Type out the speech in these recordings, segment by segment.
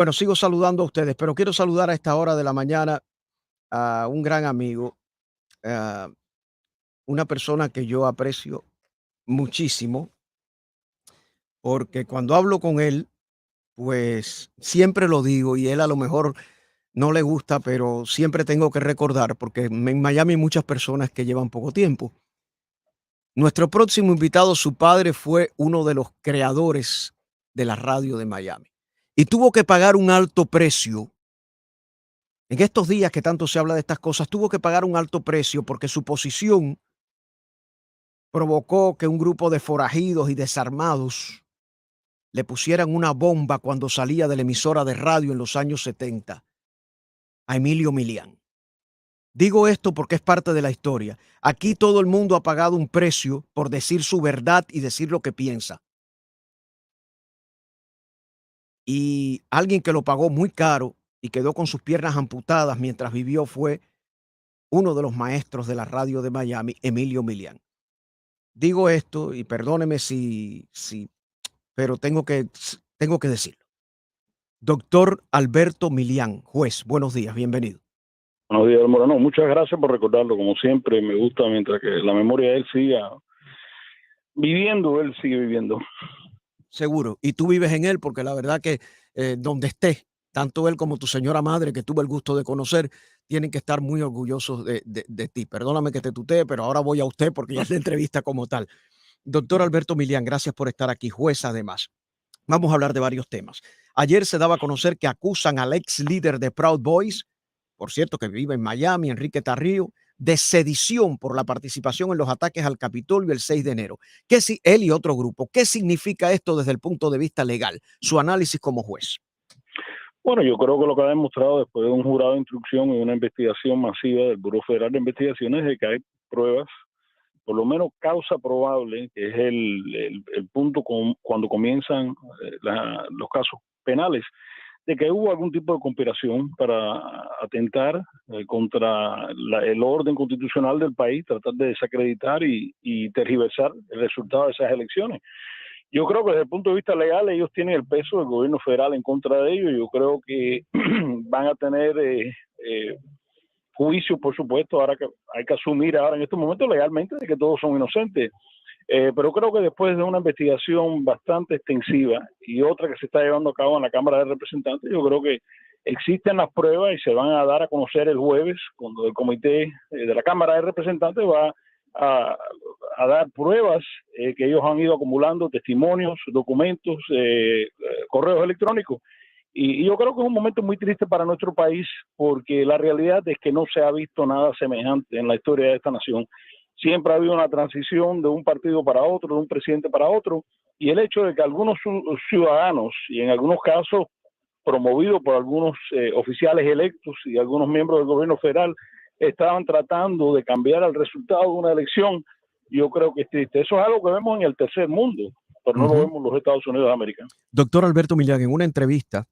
Bueno, sigo saludando a ustedes, pero quiero saludar a esta hora de la mañana a un gran amigo, ah, una persona que yo aprecio muchísimo, porque cuando hablo con él, pues siempre lo digo y él a lo mejor no le gusta, pero siempre tengo que recordar, porque en Miami hay muchas personas que llevan poco tiempo. Nuestro próximo invitado, su padre, fue uno de los creadores de la radio de Miami y tuvo que pagar un alto precio. En estos días que tanto se habla de estas cosas, tuvo que pagar un alto precio porque su posición provocó que un grupo de forajidos y desarmados le pusieran una bomba cuando salía de la emisora de radio en los años 70 a Emilio Milián. Digo esto porque es parte de la historia. Aquí todo el mundo ha pagado un precio por decir su verdad y decir lo que piensa. Y alguien que lo pagó muy caro y quedó con sus piernas amputadas mientras vivió fue uno de los maestros de la radio de Miami, Emilio Milián. Digo esto y perdóneme si pero tengo que decirlo. Doctor Alberto Milián, juez, buenos días, bienvenido. Buenos días, Moreno. Muchas gracias por recordarlo. Como siempre, me gusta mientras que la memoria de él siga viviendo, él sigue viviendo. Seguro, y tú vives en él porque la verdad que, donde estés, tanto él como tu señora madre, que tuve el gusto de conocer, tienen que estar muy orgullosos de ti. Perdóname que te tutee, pero ahora voy a usted porque ya es la entrevista como tal. Doctor Alberto Milián, gracias por estar aquí, juez además. Vamos a hablar de varios temas. Ayer se daba a conocer que acusan al ex líder de Proud Boys, por cierto, que vive en Miami, Enrique Tarrio, de sedición por la participación en los ataques al Capitolio el 6 de enero. ¿Qué si él y otro grupo? ¿Qué significa esto desde el punto de vista legal? Su análisis como juez. Bueno, yo creo que lo que ha demostrado después de un jurado de instrucción y una investigación masiva del Buró Federal de Investigaciones es que hay pruebas, por lo menos causa probable, que es el punto cuando comienzan los casos penales, de que hubo algún tipo de conspiración para atentar contra el orden constitucional del país, tratar de desacreditar y tergiversar el resultado de esas elecciones. Yo creo que desde el punto de vista legal ellos tienen el peso del gobierno federal en contra de ellos. Yo creo que van a tener juicio, por supuesto. Ahora que hay que asumir ahora en estos momentos legalmente de que todos son inocentes. Pero creo que después de una investigación bastante extensiva y otra que se está llevando a cabo en la Cámara de Representantes, yo creo que existen las pruebas y se van a dar a conocer el jueves cuando el comité de la Cámara de Representantes va a dar pruebas que ellos han ido acumulando, testimonios, documentos, correos electrónicos. Y yo creo que es un momento muy triste para nuestro país porque la realidad es que no se ha visto nada semejante en la historia de esta nación. Siempre ha habido una transición de un partido para otro, de un presidente para otro, y el hecho de que algunos ciudadanos, y en algunos casos promovidos por algunos oficiales electos y algunos miembros del gobierno federal, estaban tratando de cambiar el resultado de una elección, yo creo que es triste. Eso es algo que vemos en el tercer mundo, pero no lo vemos en los Estados Unidos de América. Doctor Alberto Milián, en una entrevista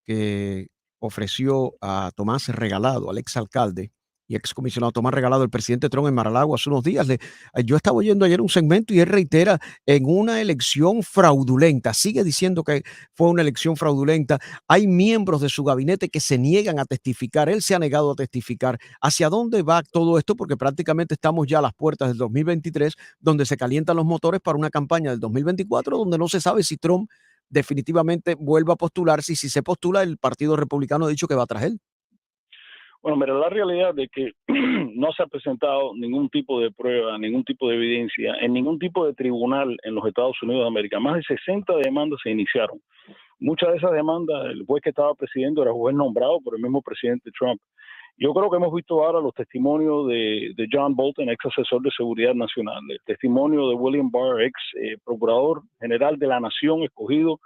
que ofreció a Tomás Regalado, al exalcalde y excomisionado Tomás Regalado, el presidente Trump en Mar-a-Lago hace unos días. Yo estaba oyendo ayer un segmento y él reitera en una elección fraudulenta, sigue diciendo que fue una elección fraudulenta. Hay miembros de su gabinete que se niegan a testificar, él se ha negado a testificar. ¿Hacia dónde va todo esto? Porque prácticamente estamos ya a las puertas del 2023, donde se calientan los motores para una campaña del 2024, donde no se sabe si Trump definitivamente vuelva a postularse y si se postula, el Partido Republicano ha dicho que va tras él. Bueno, mira, la realidad es que no se ha presentado ningún tipo de prueba, ningún tipo de evidencia en ningún tipo de tribunal en los Estados Unidos de América. Más de 60 demandas se iniciaron. Muchas de esas demandas, el juez que estaba presidiendo era juez nombrado por el mismo presidente Trump. Yo creo que hemos visto ahora los testimonios de John Bolton, ex asesor de seguridad nacional, el testimonio de William Barr, ex procurador general de la nación, escogido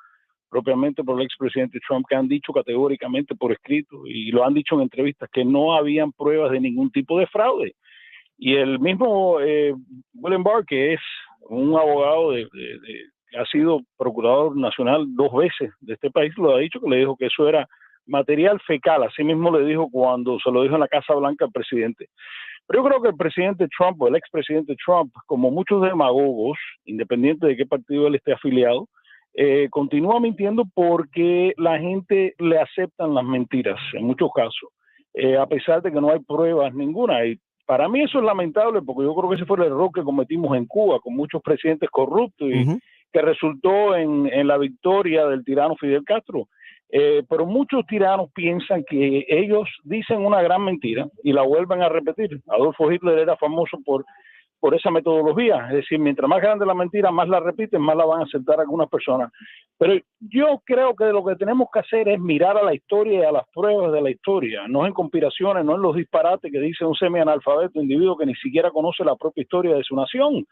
propiamente por el expresidente Trump, que han dicho categóricamente por escrito y lo han dicho en entrevistas que no habían pruebas de ningún tipo de fraude. Y el mismo William Barr, que es un abogado que ha sido procurador nacional 2 veces de este país, lo ha dicho, que le dijo que eso era material fecal. Así mismo le dijo cuando se lo dijo en la Casa Blanca al presidente. Pero yo creo que el presidente Trump, o el expresidente Trump, como muchos demagogos, independiente de qué partido él esté afiliado, continúa mintiendo porque la gente le aceptan las mentiras en muchos casos, a pesar de que no hay pruebas ninguna. Y para mí eso es lamentable porque yo creo que ese fue el error que cometimos en Cuba con muchos presidentes corruptos y que resultó en la victoria del tirano Fidel Castro. Pero muchos tiranos piensan que ellos dicen una gran mentira y la vuelven a repetir. Adolfo Hitler era famoso por esa metodología, es decir, mientras más grande la mentira, más la repiten, más la van a aceptar algunas personas. Pero yo creo que lo que tenemos que hacer es mirar a la historia y a las pruebas de la historia, no en conspiraciones, no en los disparates que dice un semi-analfabeto, individuo que ni siquiera conoce la propia historia de su nación.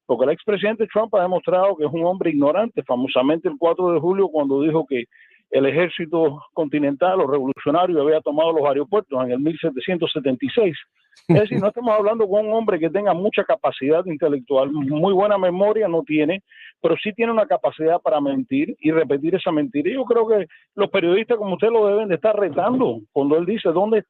Porque el expresidente Trump ha demostrado que es un hombre ignorante, famosamente el 4 de julio cuando dijo que el ejército continental o revolucionario había tomado los aeropuertos en el 1776. Es decir, no estamos hablando con un hombre que tenga mucha capacidad intelectual, muy buena memoria no tiene, pero sí tiene una capacidad para mentir y repetir esa mentira. Y yo creo que los periodistas como usted lo deben de estar retando cuando él dice dónde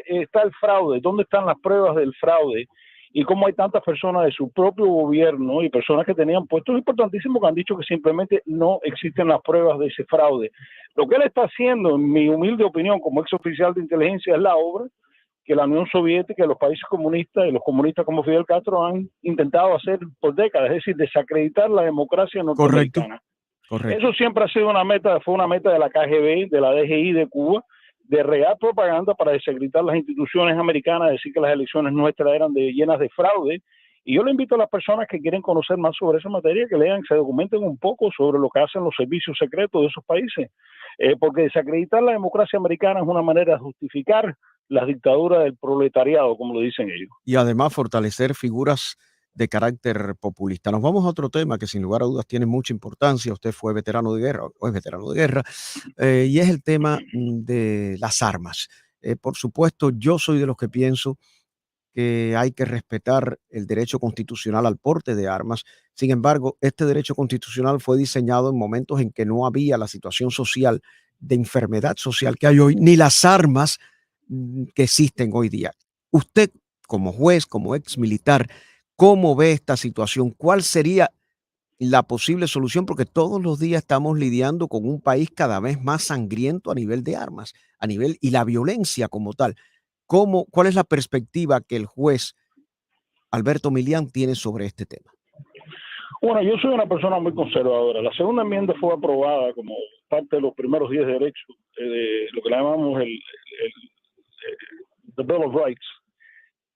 está el fraude, dónde están las pruebas del fraude y cómo hay tantas personas de su propio gobierno y personas que tenían puestos importantísimos que han dicho que simplemente no existen las pruebas de ese fraude. Lo que él está haciendo, en mi humilde opinión, como ex oficial de inteligencia, es la obra que la Unión Soviética y los países comunistas y los comunistas como Fidel Castro han intentado hacer por décadas, es decir, desacreditar la democracia norteamericana. Correcto. Eso siempre ha sido fue una meta de la KGB, de la DGI de Cuba, de regar propaganda para desacreditar las instituciones americanas, decir que las elecciones nuestras eran llenas de fraude. Y yo le invito a las personas que quieren conocer más sobre esa materia que lean, se documenten un poco sobre lo que hacen los servicios secretos de esos países, porque desacreditar la democracia americana es una manera de justificar las dictaduras del proletariado, como lo dicen ellos. Y además fortalecer figuras de carácter populista. Nos vamos a otro tema que sin lugar a dudas tiene mucha importancia. Usted fue veterano de guerra o es veterano de guerra, y es el tema de las armas. Por supuesto, yo soy de los que pienso que hay que respetar el derecho constitucional al porte de armas. Sin embargo, este derecho constitucional fue diseñado en momentos en que no había la situación social de enfermedad social que hay hoy, ni las armas que existen hoy día. Usted, como juez, como ex militar, ¿cómo ve esta situación? ¿Cuál sería la posible solución? Porque todos los días estamos lidiando con un país cada vez más sangriento a nivel de armas, y la violencia como tal. ¿Cuál es la perspectiva que el juez Alberto Milián tiene sobre este tema? Bueno, yo soy una persona muy conservadora. La segunda enmienda fue aprobada como parte de los primeros 10 derechos, de lo que le llamamos the Bill of Rights,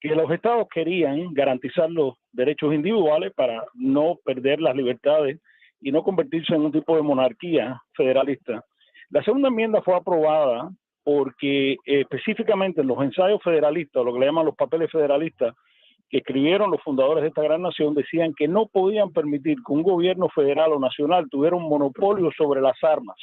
que los estados querían garantizar los derechos individuales para no perder las libertades y no convertirse en un tipo de monarquía federalista. La segunda enmienda fue aprobada porque específicamente en los ensayos federalistas, lo que le llaman los papeles federalistas, que escribieron los fundadores de esta gran nación, decían que no podían permitir que un gobierno federal o nacional tuviera un monopolio sobre las armas.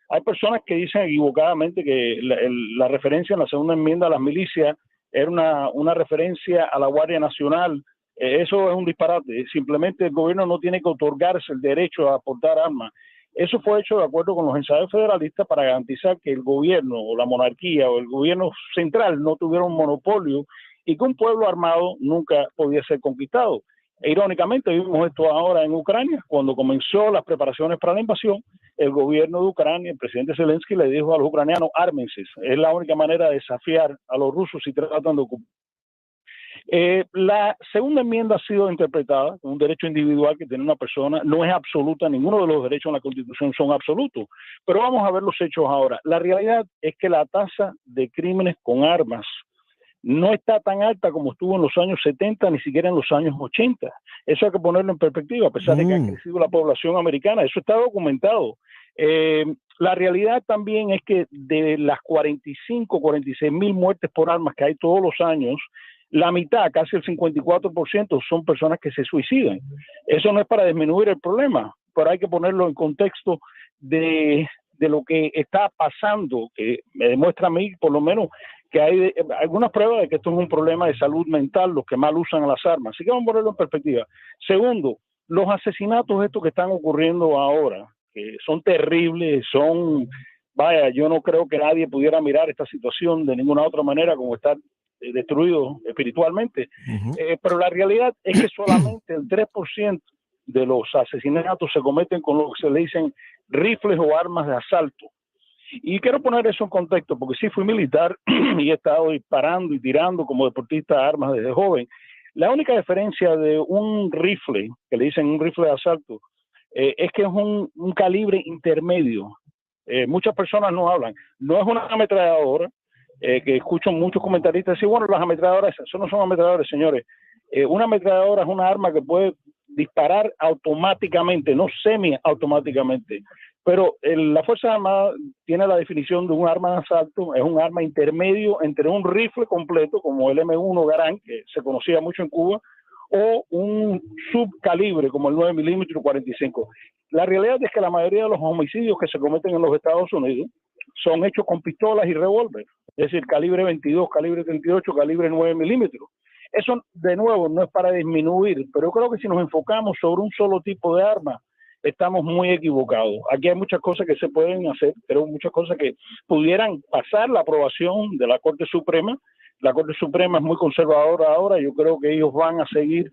Hay personas que dicen equivocadamente que la referencia en la segunda enmienda a las milicias era una referencia a la Guardia Nacional. Eso es un disparate. Simplemente el gobierno no tiene que otorgarse el derecho a portar armas. Eso fue hecho de acuerdo con los ensayos federalistas para garantizar que el gobierno o la monarquía o el gobierno central no tuviera un monopolio y que un pueblo armado nunca podía ser conquistado. E irónicamente vimos esto ahora en Ucrania, cuando comenzó las preparaciones para la invasión, el gobierno de Ucrania, el presidente Zelensky le dijo a los ucranianos, ármense, es la única manera de desafiar a los rusos si tratan de ocupar. La segunda enmienda ha sido interpretada como un derecho individual que tiene una persona, no es absoluta, ninguno de los derechos en la Constitución son absolutos, pero vamos a ver los hechos ahora. La realidad es que la tasa de crímenes con armas no está tan alta como estuvo en los años 70, ni siquiera en los años 80. Eso hay que ponerlo en perspectiva, a pesar de que ha crecido la población americana. Eso está documentado. La realidad también es que de las 45, 46 mil muertes por armas que hay todos los años, la mitad, casi el 54%, son personas que se suicidan. Eso no es para disminuir el problema, pero hay que ponerlo en contexto de lo que está pasando, que me demuestra a mí, por lo menos, que hay algunas pruebas de que esto es un problema de salud mental, los que mal usan las armas. Así que vamos a ponerlo en perspectiva. Segundo, los asesinatos estos que están ocurriendo ahora, que son terribles, yo no creo que nadie pudiera mirar esta situación de ninguna otra manera como estar destruido espiritualmente. Pero la realidad es que solamente el 3% de los asesinatos se cometen con lo que se le dicen rifles o armas de asalto. Y quiero poner eso en contexto, porque sí fui militar y he estado disparando y tirando como deportista de armas desde joven. La única diferencia de un rifle, que le dicen un rifle de asalto, es que es un calibre intermedio. Muchas personas no hablan. No es una ametralladora, que escucho muchos comentaristas decir, bueno, las ametralladoras, eso no son ametralladoras, señores. Una ametralladora es una arma que puede disparar automáticamente, no semi-automáticamente. Pero la Fuerza Armada tiene la definición de un arma de asalto, es un arma intermedio entre un rifle completo, como el M1 Garand, que se conocía mucho en Cuba, o un subcalibre, como el 9 milímetros 45. La realidad es que la mayoría de los homicidios que se cometen en los Estados Unidos son hechos con pistolas y revólver, es decir, calibre 22, calibre 38, calibre 9 milímetros. Eso, de nuevo, no es para disminuir, pero yo creo que si nos enfocamos sobre un solo tipo de arma, estamos muy equivocados. Aquí hay muchas cosas que se pueden hacer, pero muchas cosas que pudieran pasar la aprobación de la Corte Suprema. La Corte Suprema es muy conservadora ahora, yo creo que ellos van a seguir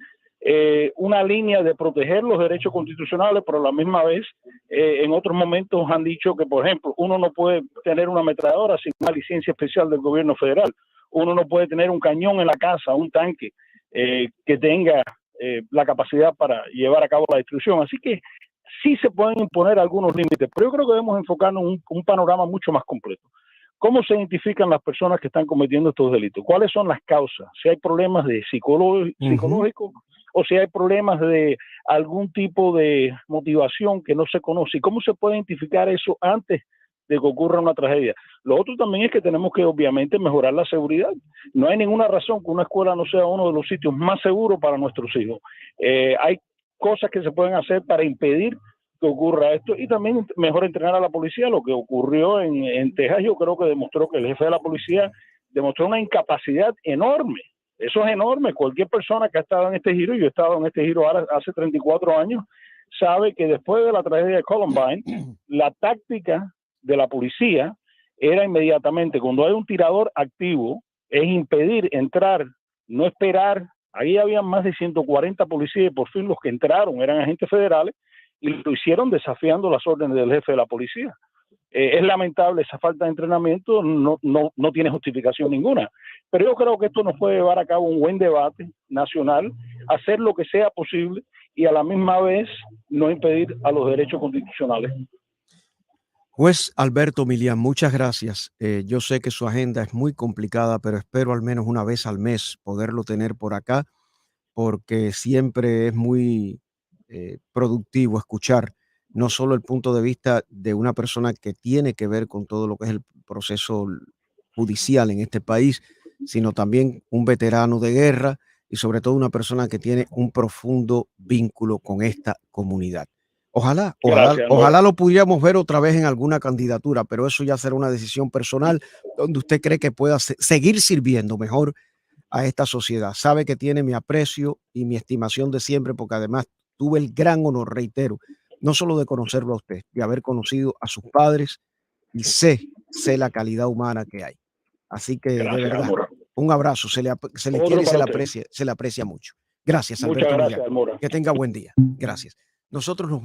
una línea de proteger los derechos constitucionales, pero a la misma vez en otros momentos han dicho que, por ejemplo, uno no puede tener una ametralladora sin una licencia especial del gobierno federal. Uno no puede tener un cañón en la casa, un tanque que tenga la capacidad para llevar a cabo la destrucción. Así que sí se pueden imponer algunos límites, pero yo creo que debemos enfocarnos en un panorama mucho más completo. ¿Cómo se identifican las personas que están cometiendo estos delitos? ¿Cuáles son las causas? Si hay problemas de psicológico o si hay problemas de algún tipo de motivación que no se conoce. ¿Y cómo se puede identificar eso antes de que ocurra una tragedia? Lo otro también es que tenemos que obviamente mejorar la seguridad. No hay ninguna razón que una escuela no sea uno de los sitios más seguros para nuestros hijos. Hay cosas que se pueden hacer para impedir que ocurra esto y también mejor entrenar a la policía. Lo que ocurrió en Texas, yo creo que demostró que el jefe de la policía demostró una incapacidad enorme. Eso es enorme. Cualquier persona que ha estado en este giro, yo he estado en este giro ahora hace 34 años, sabe que después de la tragedia de Columbine, la táctica de la policía era inmediatamente, cuando hay un tirador activo, es impedir entrar, no esperar. Ahí había más de 140 policías y por fin los que entraron eran agentes federales y lo hicieron desafiando las órdenes del jefe de la policía. Es lamentable esa falta de entrenamiento, no tiene justificación ninguna. Pero yo creo que esto nos puede llevar a cabo un buen debate nacional, hacer lo que sea posible y a la misma vez no impedir a los derechos constitucionales. Juez Alberto Milián, muchas gracias. Yo sé que su agenda es muy complicada, pero espero al menos una vez al mes poderlo tener por acá, porque siempre es muy productivo escuchar no solo el punto de vista de una persona que tiene que ver con todo lo que es el proceso judicial en este país, sino también un veterano de guerra y sobre todo una persona que tiene un profundo vínculo con esta comunidad. Ojalá, ojalá, Gracias, Almora. ojalá lo pudiéramos ver otra vez en alguna candidatura, pero eso ya será una decisión personal donde usted cree que pueda seguir sirviendo mejor a esta sociedad. Sabe que tiene mi aprecio y mi estimación de siempre, porque además tuve el gran honor, reitero, no solo de conocerlo a usted, de haber conocido a sus padres y sé la calidad humana que hay. Así que de Gracias, verdad, Almora. un abrazo, se le quiere Otro y para usted. se le aprecia mucho. Gracias, Muchas Alberto gracias, Millán. Almora. Que tenga buen día. Gracias. Nosotros nos